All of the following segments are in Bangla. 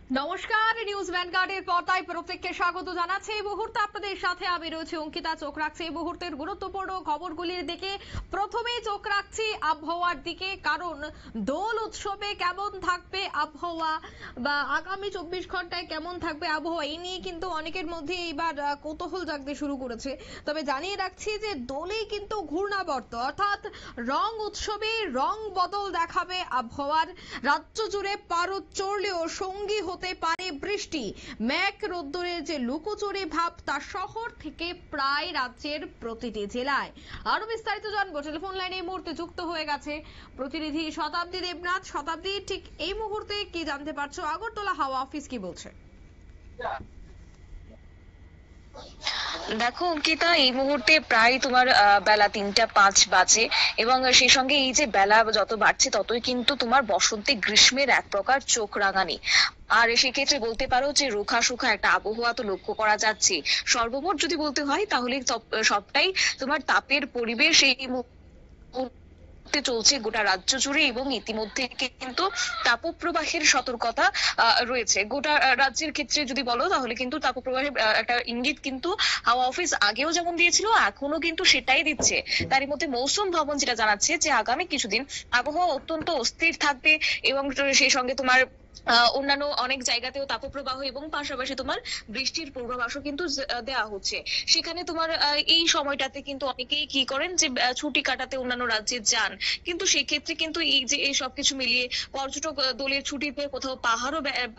নমস্কার, নিউজ ভ্যানগার্ডের পর্দায় প্রত্যেককে স্বাগত জানাচ্ছি। এই মুহূর্তে আপনাদের সাথে আমি রয়েছে অঙ্কিতা। চোখ রাখছি এই মুহূর্তের গুরুত্বপূর্ণ খবরগুলির দিকে। প্রথমেই চোখ রাখছি আবহাওয়ার দিকে, কারণ দোল উৎসবে কেমন থাকবে আবহাওয়া বা আগামী 24 ঘন্টায় কেমন থাকবে আবহাওয়া, এই নিয়ে কিন্তু অনেকের মধ্যে এইবার কৌতূহল জাগতে শুরু করেছে। তবে জানিয়ে রাখছি যে দোলেই কিন্তু ঘূর্ণাবর্ত, অর্থাৎ রং উৎসবে রং বদল দেখাবে আবহাওয়ার। রাজ্য জুড়ে পারদ চড়লেও সঙ্গী হতে পারে বৃষ্টি। মেঘ রোদ্দুরের যে লুকোচুরি ভাব তা শহর থেকে প্রায় রাজ্যের প্রতিটি জেলায়। আরো বিস্তারিত জানবো, টেলিফোন লাইনে এই মুহূর্তে যুক্ত হয়ে গেছে প্রতিনিধি শতাব্দী দেবনাথ। শতাব্দী, ঠিক এই মুহূর্তে কি জানতে পারছো? আগরতলা হাওয়া অফিস কি বলছে? দেখো অঙ্কিতা, এই মুহূর্তে প্রায় তোমার বেলা 3টা 5 বাজে, এবং সেই সঙ্গে এই যে বেলা যত বাড়ছে ততই কিন্তু তোমার বসন্তে গ্রীষ্মের এক প্রকার চোখ রাঙানি। আর সেক্ষেত্রে বলতে পারো যে রুখা সুখা একটা আবহাওয়া তো লক্ষ্য করা যাচ্ছে। সর্বমোট যদি বলতে হয় তাহলে সবটাই তোমার তাপের পরিবেশ এই চলছে গোটা রাজ্য জুড়ে, এবং ইতিমধ্যে কিন্তু তাপপ্রবাহের সতর্কতা রয়েছে গোটা রাজ্যের ক্ষেত্রে। যদি বলো তাহলে কিন্তু তাপপ্রবাহের একটা ইঙ্গিত কিন্তু হাওয়া অফিস আগেও যেমন দিয়েছিল, এখনো কিন্তু সেটাই দিচ্ছে। তারই মধ্যে মৌসুম ভবন যেটা জানাচ্ছে যে আগামী কিছুদিন আবহাওয়া অত্যন্ত অস্থির থাকবে, এবং সেই সঙ্গে তোমার অন্যান্য অনেক জায়গাতেও তাপপ্রবাহ এবং পাশাপাশি তোমার বৃষ্টির পূর্বাভাসও কিন্তু দেওয়া হচ্ছে। সেখানে তোমার এই সময়টাতে কিন্তু অনেকেই কি করেন যে ছুটি কাটাতে অন্যান্য রাজ্যে যান, কিন্তু সেক্ষেত্রে কিন্তু এই যে এই সবকিছু মিলিয়ে পর্যটক দলের ছুটিতে কোথাও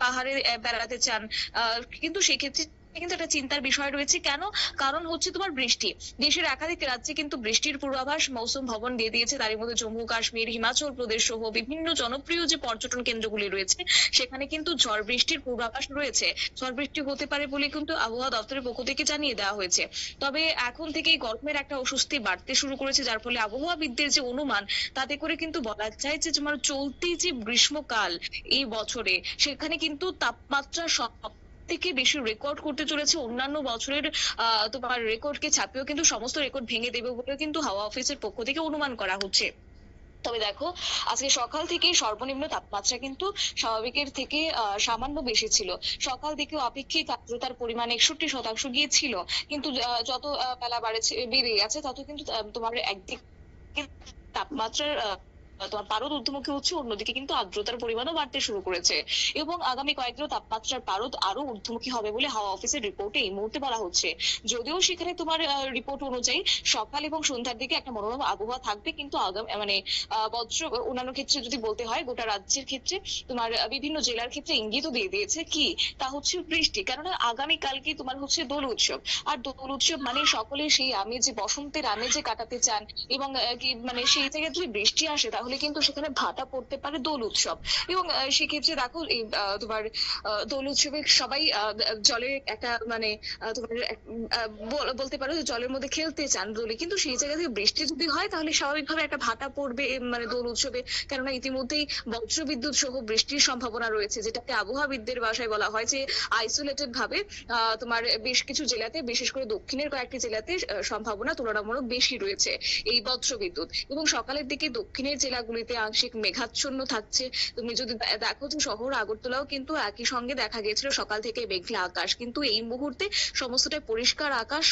পাহাড়ে বেড়াতে চান, কিন্তু সেক্ষেত্রে কিন্তু একটা চিন্তার বিষয় রয়েছে। কেন? কারণ হচ্ছে তোমার বৃষ্টি। দেশের একাধিক রাজ্যে কিন্তু বৃষ্টির পূর্বাভাস মৌসুম ভবন দিয়ে দিয়েছে। তারই মধ্যে জম্মু কাশ্মীর, হিমাচল প্রদেশ সহ বিভিন্ন জনপ্রিয় যে পর্যটন কেন্দ্রগুলি রয়েছে সেখানে কিন্তু ঝড় বৃষ্টির পূর্বাভাস রয়েছে। ঝড় বৃষ্টি হতে পারে বলে কিন্তু আবহাওয়া দপ্তরের পক্ষ থেকে জানিয়ে দেওয়া হয়েছে। তবে এখন থেকেই গরমের একটা অস্বস্তি বাড়তে শুরু করেছে, যার ফলে আবহাওয়াবিদদের যে অনুমান তাতে করে কিন্তু বলা যায় যে তোমার চলতি যে গ্রীষ্মকাল এই বছরে, সেখানে কিন্তু তাপমাত্রা সব থেকে বেশি রেকর্ড করতে চলেছে। অন্যান্য বছরের তোমার রেকর্ডকে ছাপিয়েও কিন্তু সমস্ত রেকর্ড ভেঙে দেবে বলে কিন্তু হাওয়া অফিসের পক্ষ থেকে অনুমান করা হচ্ছে। তবে দেখো, আজকে সকাল থেকে সর্বনিম্ন তাপমাত্রা কিন্তু স্বাভাবিকের থেকে সামান্য বেশি ছিল। সকাল থেকে আপেক্ষিক আর্দ্রতার পরিমাণ 61% গিয়েছিল, কিন্তু যত বেলা বেড়ে গেছে তত কিন্তু তোমার একদিকে তাপমাত্রার তোমার পারদ ঊর্ধ্বমুখী হচ্ছে, অন্যদিকে কিন্তু আর্দ্রতার পরিমাণও বাড়তে শুরু করেছে, এবং আগামী কয়েকদিনও তাপমাত্রার পারদ আরো ঊর্ধ্বমুখী হবে বলে হাওয়া অফিসের রিপোর্টে এই মুহূর্তে বলা হচ্ছে। যদিও সেখানে তোমার রিপোর্ট অনুযায়ী সকাল এবং সন্ধ্যার দিকে একটা মনোরম আবহাওয়া থাকবে, কিন্তু আগামী মানে বজ্র অন্যান্য ক্ষেত্রে যদি বলতে হয় গোটা রাজ্যের ক্ষেত্রে তোমার বিভিন্ন জেলার ক্ষেত্রে ইঙ্গিতও দিয়ে দিয়েছে কি, তা হচ্ছে বৃষ্টি। কেননা আগামী কালকে তোমার হচ্ছে দোল উৎসব, আর দোল উৎসব মানে সকলে সেই আমেজে, বসন্তের আমেজে কাটাতে চান, এবং কি মানে সেই জায়গায় যদি বৃষ্টি আসে তাহলে কিন্তু সেখানে ভাটা পড়তে পারে দোল উৎসব। এবং সেক্ষেত্রে দেখো এই তোমার দোল উৎসবে সবাই জলের একটা মানে তোমার বলতে পারো যে জলের মধ্যে খেলতে চান দোলে, কিন্তু সেই জায়গা থেকে বৃষ্টি যদি হয় তাহলে স্বাভাবিকভাবে একটা ভাটা পড়বে মানে দোল উৎসবে। কেননা ইতিমধ্যেই বজ্রবিদ্যুৎ সহ বৃষ্টির সম্ভাবনা রয়েছে, যেটাকে আবহাওয়াবিদদের ভাষায় বলা হয় যে আইসোলেটেড ভাবে তোমার বেশ কিছু জেলাতে, বিশেষ করে দক্ষিণের কয়েকটি জেলাতে সম্ভাবনা তুলনামূলক বেশি রয়েছে এই বজ্রবিদ্যুৎ। এবং সকালের দিকে দক্ষিণের জেলাগুলিতে আংশিক মেঘাচ্ছন্ন থাকছে। তুমি যদি দেখো যে শহর আগরতলাও কিন্তু একই সঙ্গে দেখা গেছিল সকাল থেকে মেঘলা আকাশ, কিন্তু এই মুহূর্তে সমস্তটাই পরিষ্কার আকাশ।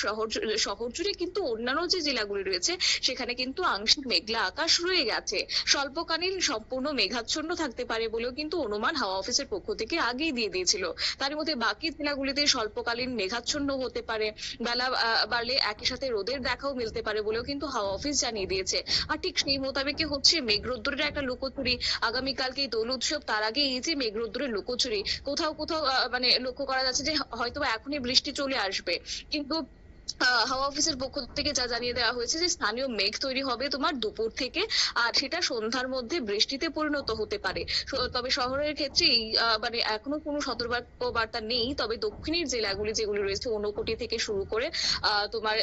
শহর জুড়ে কিন্তু অন্যান্য যে জেলাগুলি রয়েছে সেখানে কিন্তু আংশিক মেঘলা আকাশ রয়ে গেছে। স্বল্পকালীন সম্পূর্ণ মেঘাচ্ছন্ন থাকতে পারে বলেও কিন্তু অনুমান হাওয়া অফিসের পক্ষ থেকে আগেই দিয়ে দিয়েছিল। তার মধ্যে বাকি জেলাগুলিতে স্বল্পকালীন মেঘাচ্ছন্ন হতে পারে, বেলা বাড়লে একই সাথে রোদের দেখাও মিলতে পারে বলেও কিন্তু হাওয়া অফিস জানিয়ে দিয়েছে। আর ঠিক সেই মোতাবেকই হচ্ছে মেঘ রোদ্দুরের একটা লুকোচুরি। আগামীকালকে দোল উৎসব, তার আগে এই যে মেঘ রোদ্দুরের লুকোচুরি কোথাও কোথাও মানে লক্ষ্য করা যাচ্ছে যে হয়তো এখনই বৃষ্টি চলে আসবে, কিন্তু হাওয়া অফিসের পক্ষ থেকে যা জানিয়ে দেওয়া হয়েছে যে স্থানীয় মেঘ তৈরি হবে তোমার দুপুর থেকে, আর সেটা সন্ধ্যার মধ্যে বৃষ্টিতে পরিণত হতে পারে। তবে শহরের ক্ষেত্রে মানে এখনো কোনো সতর্ক বার্তা নেই। তবে দক্ষিণের জেলাগুলি যেগুলি রয়েছে, ঊনকোটি থেকে শুরু করে তোমার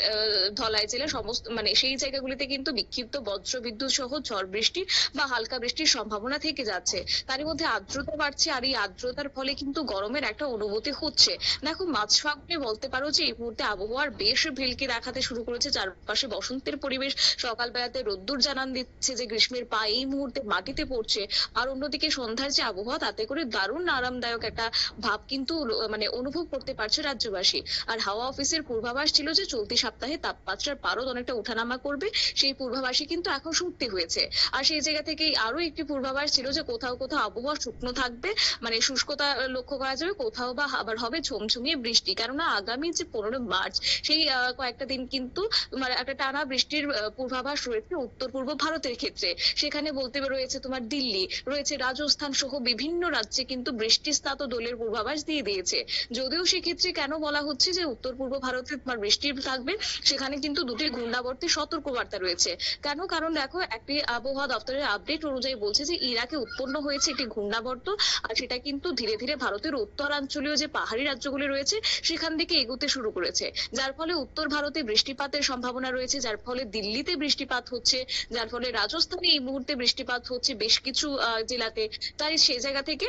ধলাই জেলা সমস্ত মানে সেই জায়গাগুলিতে কিন্তু বিক্ষিপ্ত বজ্রবিদ্যুৎ সহ ঝড় বৃষ্টি বা হালকা বৃষ্টির সম্ভাবনা থেকে যাচ্ছে। তারই মধ্যে আর্দ্রতা বাড়ছে, আর এই আর্দ্রতার ফলে কিন্তু গরমের একটা অনুভূতি হচ্ছে। দেখো, মাঝ ফাগুনে বলতে পারো যে এই মুহূর্তে আবহাওয়ার বেশ বেশ ভেলকি দেখাতে শুরু করেছে, চারপাশে বসন্তের পরিবেশ, সকালবেলাতে রোদ্দুর জানান দিচ্ছে যে গ্রীষ্মের পা এই মুহূর্তে মাটিতে পড়ছে। আর অন্যদিকে সন্ধ্যার যে আবহাওয়া, তাতে করে দারুণ আরামদায়ক একটা ভাব কিন্তু মানে অনুভব করতে পারছে রাজ্যবাসী। আর হাওয়া অফিসের পূর্বাভাস ছিল যে চলতি সপ্তাহে তাপমাত্রার পারদ অনেকটা ওঠানামা করবে, সেই পূর্বাভাসই কিন্তু এখন সত্যি হয়েছে। আর সেই জায়গা থেকেই আরো একটি পূর্বাভাস ছিল যে কোথাও কোথাও আবহাওয়া শুকনো থাকবে, মানে শুষ্কতা লক্ষ্য করা যাবে, কোথাও বা আবার হবে ঝমঝমিয়ে বৃষ্টি। কেননা আগামী যে 15 মার্চ, সেই কয়েকটা দিন কিন্তু মানে একটা টানা বৃষ্টির পূর্বাভাস রয়েছে উত্তর পূর্ব ভারতের ক্ষেত্রে। সেখানে বলতে রয়েছে তোমার দিল্লি, রয়েছে রাজস্থান সহ বিভিন্ন রাজ্যে কিন্তু বৃষ্টিস্নাত দোলের পূর্বাভাস দিয়ে দিয়েছে। যদিও সেক্ষেত্রে কেন বলা হচ্ছে যে উত্তর পূর্ব ভারতে তোমার বৃষ্টি থাকবে, সেখানে কিন্তু দুটি ঘূর্ণাবর্তের সতর্কবার্তা রয়েছে। কেন? কারণ দেখো, একটি আবহাওয়া দপ্তরের আপডেট অনুযায়ী বলছে যে ইরাকে উৎপন্ন হয়েছে একটি ঘূর্ণাবর্ত, আর সেটা কিন্তু ধীরে ধীরে ভারতের উত্তরাঞ্চলীয় যে পাহাড়ি রাজ্যগুলি রয়েছে সেখান থেকে এগোতে শুরু করেছে, যার ফলে উত্তর ভারতে বৃষ্টিপাতের সম্ভাবনা রয়েছে, যার ফলে দিল্লিতে বৃষ্টিপাত হচ্ছে, যার ফলে রাজস্থানে এই মুহূর্তে বৃষ্টিপাত হচ্ছে বেশ কিছু জেলাতে। তাই সেই জায়গা থেকে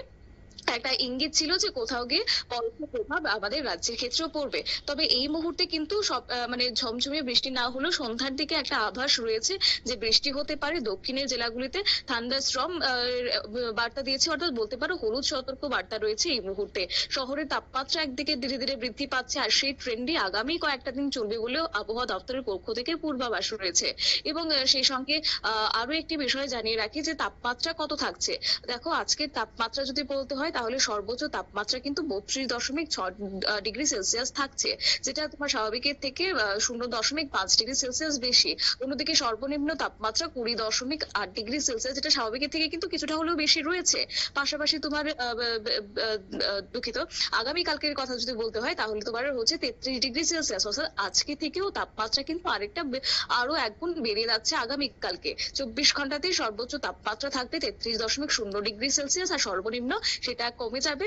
একটা ইঙ্গিত ছিল যে কোথাও গিয়ে পরোক্ষ প্রভাব আমাদের রাজ্যের ক্ষেত্রেও পড়বে। তবে এই মুহূর্তে কিন্তু সব মানে ঝমঝমিয়ে বৃষ্টি না হলেও সন্ধ্যার দিকে একটা আভাস রয়েছে যে বৃষ্টি হতে পারে। দক্ষিণের জেলাগুলিতে থান্ডারস্টর্ম বার্তা দিয়েছে, অর্থাৎ বলতে পারো হলুদ সতর্ক বার্তা রয়েছে এই মুহূর্তে। শহরের তাপমাত্রা একদিকে ধীরে ধীরে বৃদ্ধি পাচ্ছে, আর সেই ট্রেন্ডই আগামী কয়েকটা দিন চলবে বলেও আবহাওয়া দপ্তরের পক্ষ থেকে পূর্বাভাস রয়েছে। এবং সেই সঙ্গে আরো একটি বিষয় জানিয়ে রাখি যে তাপমাত্রা কত থাকছে। দেখো, আজকের তাপমাত্রা যদি বলতে হয় তাহলে সর্বোচ্চ তাপমাত্রা কিন্তু 32.6 ডিগ্রি সেলসিয়াস থাকছে, যেটা তোমার স্বাভাবিকের থেকে 0.5 ডিগ্রি সেলসিয়াস বেশি। অন্যদিকে সর্বনিম্ন তাপমাত্রা 20.8 ডিগ্রি সেলসিয়াস, যেটা স্বাভাবিকের থেকে কিন্তু কিছুটা হলেও বেশি রয়েছে। পাশাপাশি তোমার দুঃখিত, আগামীকালকের কথা যদি বলতে হয় তাহলে তোমার হচ্ছে 33 ডিগ্রি সেলসিয়াস, অর্থাৎ আজকে থেকেও তাপমাত্রা কিন্তু আরেকটা আরো 1 গুণ বেড়ে যাচ্ছে আগামীকালকে। 24 ঘন্টাতেই সর্বোচ্চ তাপমাত্রা থাকবে 33.0 ডিগ্রি সেলসিয়াস, আর সর্বনিম্ন সেটা কমে যাবে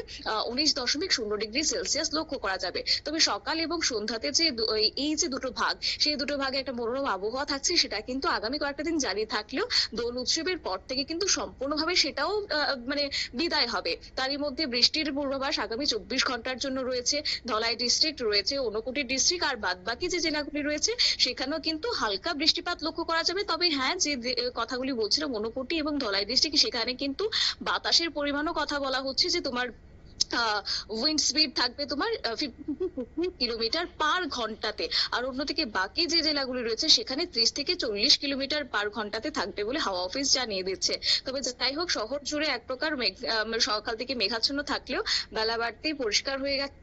19.0 ডিগ্রি সেলসিয়াস লক্ষ্য করা যাবে। তবে সকাল এবং সন্ধ্যাতে যে এই যে দুটো ভাগ, সেই দুটো ভাগে একটা মনোরম আবহাওয়া থাকছে, সেটা কিন্তু আগামী কয়েকটা দিন জারি থাকলেও দোল উৎসবের পর থেকে কিন্তু সম্পূর্ণভাবে সেটাও মানে বিদায় হবে। তারই মধ্যে বৃষ্টির পূর্বাভাস আগামী 24 ঘন্টার জন্য রয়েছে। ধলাই ডিস্ট্রিক্ট রয়েছে, ঊনকোটি ডিস্ট্রিক্ট, আর বাদ বাকি যে জেলাগুলি রয়েছে সেখানেও কিন্তু হালকা বৃষ্টিপাত লক্ষ্য করা যাবে। তবে হ্যাঁ, যে কথাগুলি বলছিলাম ঊনকোটি এবং ধলাই ডিস্ট্রিক্ট, সেখানে কিন্তু বাতাসের পরিমাণও কথা বলা হচ্ছে যে তোমার উইন্ড স্পিড থাকবে তোমার 50 কিলোমিটার/ঘন্টাতে। আর অন্যদিকে বাকি যে জেলাগুলি রয়েছে সেখানে 30 থেকে 40 কিলোমিটার/ঘন্টাতে থাকবে বলে হাওয়া অফিস জানিয়ে দিচ্ছে। তবে যাই হোক, শহর জুড়ে এক প্রকার সকাল থেকে মেঘাচ্ছন্ন থাকলেও বেলা বাড়তেই পরিষ্কার হয়ে গেছে।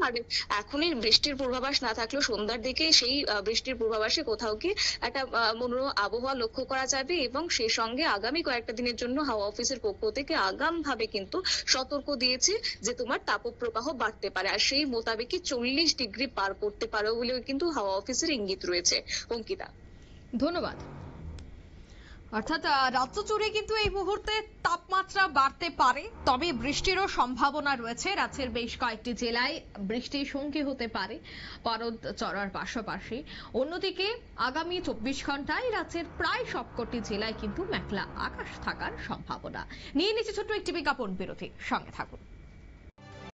আর এখনই বৃষ্টির পূর্বাভাস না থাকলেও সন্ধ্যার দিকে সেই বৃষ্টির পূর্বাভাসে কোথাও কি একটা মনোরম আবহাওয়া লক্ষ্য করা যাবে। এবং সেই সঙ্গে আগামী কয়েকটা দিনের জন্য হাওয়া অফিসের পক্ষ থেকে আগাম ভাবে কিন্তু সতর্ক দিয়েছে যে তোমার তাপপ্রবাহ বাড়তে পারে, আর সেই মোতাবেকই 40 ডিগ্রি পার করতে পারে বলেও কিন্তু হাওয়া অফিসের ইঙ্গিত রয়েছে। অঙ্কিতা, ধন্যবাদ। অর্থাৎ রাজ্য জুড়ে কিন্তু এই মুহূর্তে তাপমাত্রা বাড়তে পারে, তবে বৃষ্টিরও সম্ভাবনা রয়েছে। রাজ্যের বেশ কয়েকটি জেলায় বৃষ্টির সঙ্গী হতে পারে পারদ চড়ার পাশাপাশি। অন্যদিকে আগামী 24 ঘন্টায় রাজ্যের প্রায় সবকটি জেলায় কিন্তু মেঘলা আকাশ থাকার সম্ভাবনা। নিয়ে নিচ্ছে ছোট্ট একটি বিজ্ঞাপন বিরতি, সঙ্গে থাকুন।